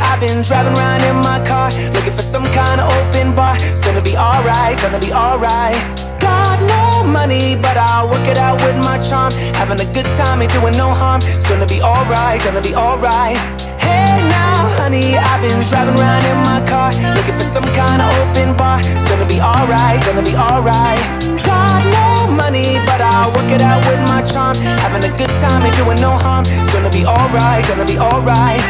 I've been driving around in my car, looking for some kind of open bar. It's gonna be alright, gonna be alright. Got no money, but I'll work it out with my charm. Having a good time, ain't doing no harm. It's gonna be alright, gonna be alright. Hey now, honey, I've been driving around in my car, looking for some kind of open bar. It's gonna be alright, gonna be alright. Got no money, but I'll work it out with my charm. Having a good time, ain't doing no harm. It's gonna be alright, gonna be alright.